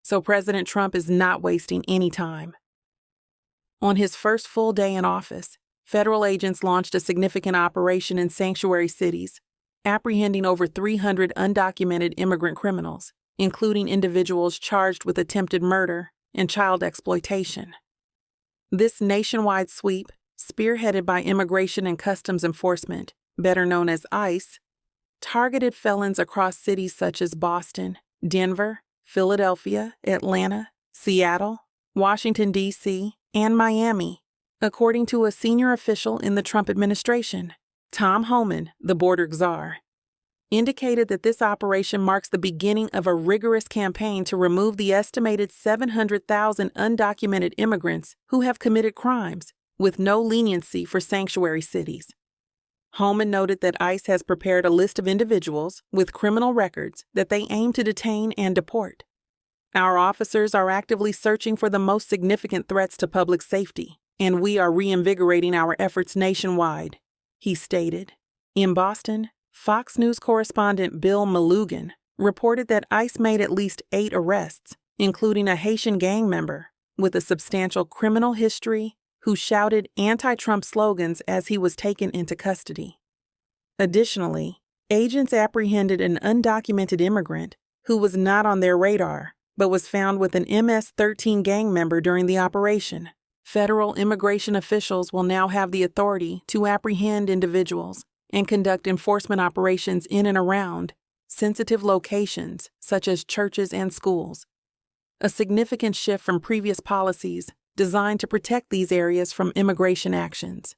So President Trump is not wasting any time. On his first full day in office, federal agents launched a significant operation in sanctuary cities, apprehending over 300 undocumented immigrant criminals, including individuals charged with attempted murder and child exploitation. This nationwide sweep, spearheaded by Immigration and Customs Enforcement, better known as ICE, targeted felons across cities such as Boston, Denver, Philadelphia, Atlanta, Seattle, Washington, D.C., and Miami, according to a senior official in the Trump administration. Tom Homan, the border czar, indicated that this operation marks the beginning of a rigorous campaign to remove the estimated 700,000 undocumented immigrants who have committed crimes, with no leniency for sanctuary cities. Homan noted that ICE has prepared a list of individuals with criminal records that they aim to detain and deport. Our officers are actively searching for the most significant threats to public safety, and we are reinvigorating our efforts nationwide, he stated. In Boston, Fox News correspondent Bill Malugin reported that ICE made at least 8 arrests, including a Haitian gang member with a substantial criminal history who shouted anti-Trump slogans as he was taken into custody. Additionally, agents apprehended an undocumented immigrant who was not on their radar but was found with an MS-13 gang member during the operation. Federal immigration officials will now have the authority to apprehend individuals and conduct enforcement operations in and around sensitive locations such as churches and schools, a significant shift from previous policies designed to protect these areas from immigration actions.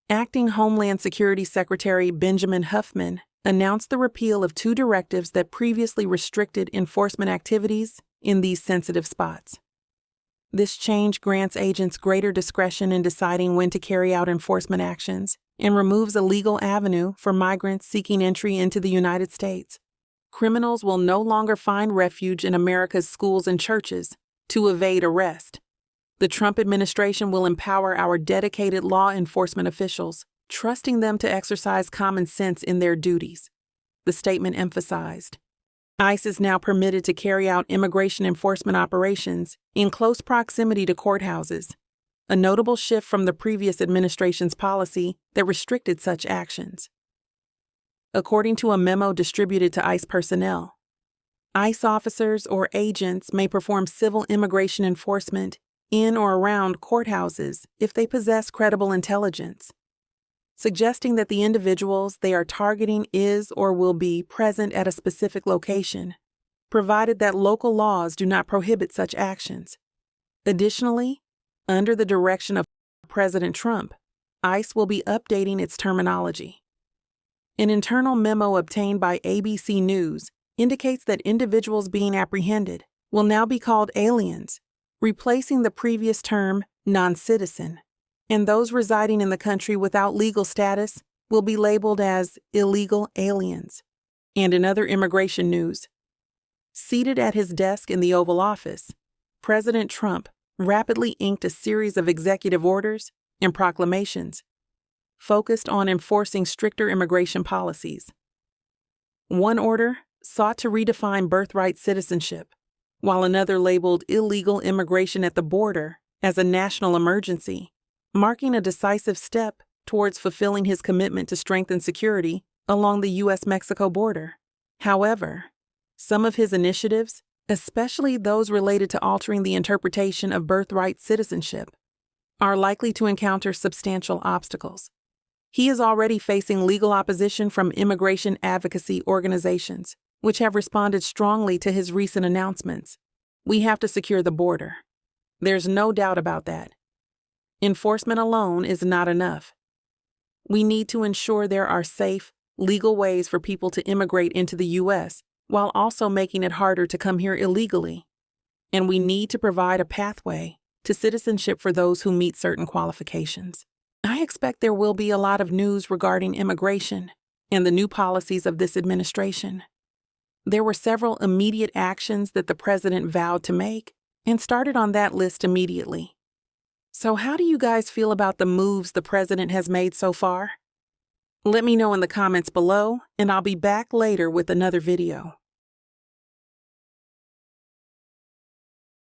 Acting Homeland Security Secretary Benjamin Huffman announced the repeal of 2 directives that previously restricted enforcement activities in these sensitive spots. This change grants agents greater discretion in deciding when to carry out enforcement actions and removes a legal avenue for migrants seeking entry into the United States. Criminals will no longer find refuge in America's schools and churches to evade arrest. The Trump administration will empower our dedicated law enforcement officials, trusting them to exercise common sense in their duties, the statement emphasized. ICE is now permitted to carry out immigration enforcement operations in close proximity to courthouses, a notable shift from the previous administration's policy that restricted such actions. According to a memo distributed to ICE personnel, ICE officers or agents may perform civil immigration enforcement in or around courthouses if they possess credible intelligence, suggesting that the individuals they are targeting is or will be present at a specific location, provided that local laws do not prohibit such actions. Additionally, under the direction of President Trump, ICE will be updating its terminology. An internal memo obtained by ABC News indicates that individuals being apprehended will now be called aliens, replacing the previous term non-citizen, and those residing in the country without legal status will be labeled as illegal aliens. And in other immigration news, seated at his desk in the Oval Office, President Trump rapidly inked a series of executive orders and proclamations focused on enforcing stricter immigration policies. One order sought to redefine birthright citizenship, while another labeled illegal immigration at the border as a national emergency, marking a decisive step towards fulfilling his commitment to strengthen security along the U.S.-Mexico border. However, some of his initiatives, especially those related to altering the interpretation of birthright citizenship, are likely to encounter substantial obstacles. He is already facing legal opposition from immigration advocacy organizations, which have responded strongly to his recent announcements. We have to secure the border. There's no doubt about that. Enforcement alone is not enough. We need to ensure there are safe, legal ways for people to immigrate into the U.S. while also making it harder to come here illegally. And we need to provide a pathway to citizenship for those who meet certain qualifications. I expect there will be a lot of news regarding immigration and the new policies of this administration. There were several immediate actions that the president vowed to make and started on that list immediately. So how do you guys feel about the moves the president has made so far? Let me know in the comments below, and I'll be back later with another video.